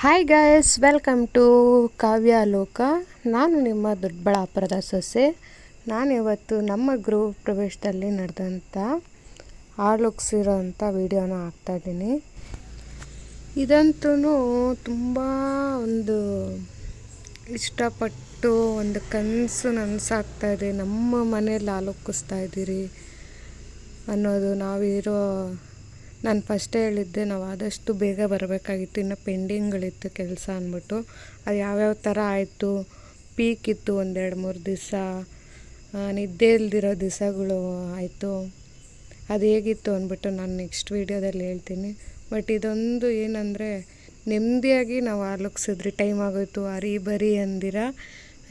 Hi guys, welcome to ಕಾವ್ಯ ಲೋಕ. ನಾನು ನಿಮ್ಮ ದೊಡ್ಡಬಳ್ಳಾಪುರದ ಸೊಸೆ. ನಾನಿವತ್ತು ನಮ್ಮ ಗೃಹ ಪ್ರವೇಶದಲ್ಲಿ ನಡೆದಂಥ ಆಲೋಗಿಸಿರೋಂಥ ವಿಡಿಯೋನ ಹಾಕ್ತಾಯಿದ್ದೀನಿ. ಇದಂತೂ ತುಂಬ ಒಂದು ಇಷ್ಟಪಟ್ಟು ಒಂದು ಕನಸು ನನಸಾಗ್ತಾಯಿದೆ. ನಮ್ಮ ಮನೇಲಿ ಆಲೋಗಿಸ್ತಾ ಇದ್ದೀರಿ ಅನ್ನೋದು ನಾನು ಫಸ್ಟೇ ಹೇಳಿದ್ದೆ, ನಾವು ಆದಷ್ಟು ಬೇಗ ಬರಬೇಕಾಗಿತ್ತು, ಇನ್ನು ಪೆಂಡಿಂಗ್ಗಳಿತ್ತು ಕೆಲಸ ಅಂದ್ಬಿಟ್ಟು. ಅದು ಯಾವ್ಯಾವ ಥರ ಆಯಿತು, ಪೀಕ್ ಇತ್ತು, 1-2-3 ದಿವಸ ನಿದ್ದೆ ಇಲ್ದಿರೋ ದಿವಸಗಳು ಆಯಿತು. ಅದು ಹೇಗಿತ್ತು ಅಂದ್ಬಿಟ್ಟು ನಾನು ನೆಕ್ಸ್ಟ್ ವೀಡಿಯೋದಲ್ಲಿ ಹೇಳ್ತೀನಿ. ಬಟ್ ಇದೊಂದು ಏನಂದರೆ, ನೆಮ್ಮದಿಯಾಗಿ ನಾವು ಆಲೋಗಿಸಿದ್ರಿ. ಟೈಮ್ ಆಗೋಯ್ತು ಬರೀ ಅಂದಿರ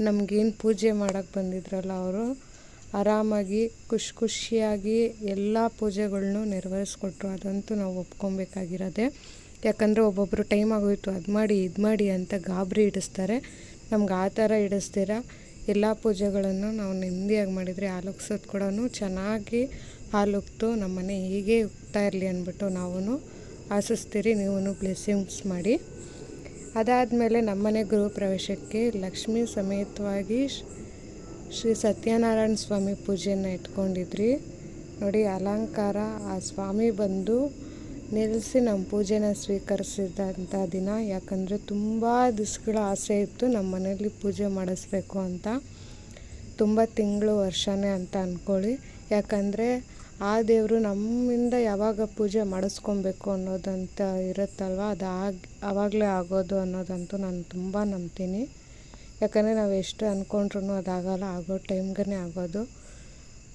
ನಮಗೇನು ಪೂಜೆ ಮಾಡೋಕ್ಕೆ ಬಂದಿದ್ರಲ್ಲ ಅವರು ಆರಾಮಾಗಿ ಖುಷಿಯಾಗಿ ಎಲ್ಲ ಪೂಜೆಗಳ್ನೂ ನೆರವೇರಿಸ್ಕೊಟ್ರು. ಅದಂತೂ ನಾವು ಒಪ್ಕೊಬೇಕಾಗಿರೋದೆ. ಯಾಕಂದರೆ ಒಬ್ಬೊಬ್ಬರು ಟೈಮ್ ಆಗೋಯ್ತು ಅದು ಮಾಡಿ ಇದು ಮಾಡಿ ಅಂತ ಗಾಬರಿ ಹಿಡಿಸ್ತಾರೆ. ನಮ್ಗೆ ಆ ಥರ ಹಿಡಿಸ್ತೀರ ಎಲ್ಲ ಪೂಜೆಗಳನ್ನು ನಾವು ನೆಮ್ಮದಿಯಾಗಿ ಮಾಡಿದರೆ ಆಲೋಗ್ಸೋದು ಕೂಡ ಚೆನ್ನಾಗಿ ಆಲೋಗ್ತು ನಮ್ಮ ಮನೆ ಹೀಗೆ ಹೋಗ್ತಾ ಇರಲಿ ಅಂದ್ಬಿಟ್ಟು ನಾವು ಆಶಿಸ್ತೀರಿ. ನೀವು ಬ್ಲೆಸ್ಸಿಂಗ್ಸ್ ಮಾಡಿ. ಅದಾದಮೇಲೆ ನಮ್ಮನೆ ಗೃಹ ಪ್ರವೇಶಕ್ಕೆ ಲಕ್ಷ್ಮೀ ಸಮೇತವಾಗಿ ಶ್ರೀ ಸತ್ಯನಾರಾಯಣ ಸ್ವಾಮಿ ಪೂಜೆಯನ್ನು ಇಟ್ಕೊಂಡಿದ್ರಿ ನೋಡಿ. ಅಲಂಕಾರ ಆ ಸ್ವಾಮಿ ಬಂದು ನಿಲ್ಲಿಸಿ ನಮ್ಮ ಪೂಜೆನ ಸ್ವೀಕರಿಸಿದಂಥ ದಿನ. ಯಾಕಂದರೆ ತುಂಬ ದಿವಸಗಳ ಆಸೆ ಇತ್ತು ನಮ್ಮ ಮನೆಯಲ್ಲಿ ಪೂಜೆ ಮಾಡಿಸ್ಬೇಕು ಅಂತ. ತುಂಬ ತಿಂಗಳು ವರ್ಷನೇ ಅಂತ ಅಂದ್ಕೊಳ್ಳಿ. ಯಾಕಂದರೆ ಆ ದೇವರು ನಮ್ಮಿಂದ ಯಾವಾಗ ಪೂಜೆ ಮಾಡಿಸ್ಕೊಬೇಕು ಅನ್ನೋದಂತ ಇರುತ್ತಲ್ವ, ಅದು ಆವಾಗಲೇ ಆಗೋದು ಅನ್ನೋದಂತೂ ನಾನು ತುಂಬ ನಂಬ್ತೀನಿ. ಯಾಕಂದರೆ ನಾವು ಎಷ್ಟು ಅಂದ್ಕೊಂಡ್ರೂ ಅದಾಗಲ್ಲ, ಆಗೋ ಟೈಮ್ಗೇ ಆಗೋದು.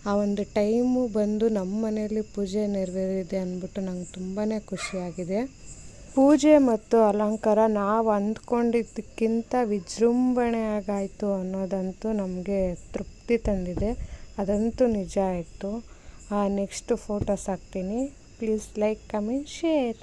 ಆ ಒಂದು ಟೈಮು ಬಂದು ನಮ್ಮ ಮನೆಯಲ್ಲಿ ಪೂಜೆ ನೆರವೇರಿದೆ ಅಂದ್ಬಿಟ್ಟು ನಂಗೆ ತುಂಬಾ ಖುಷಿಯಾಗಿದೆ. ಪೂಜೆ ಮತ್ತು ಅಲಂಕಾರ ನಾವು ಅಂದ್ಕೊಂಡಿದ್ದಕ್ಕಿಂತ ವಿಜೃಂಭಣೆಯಾಗಾಯಿತು ಅನ್ನೋದಂತೂ ನಮಗೆ ತೃಪ್ತಿ ತಂದಿದೆ. ಅದಂತೂ ನಿಜ ಆಯಿತು. ನೆಕ್ಸ್ಟ್ ಫೋಟೋಸ್ ಹಾಕ್ತೀನಿ. Please like, comment, share.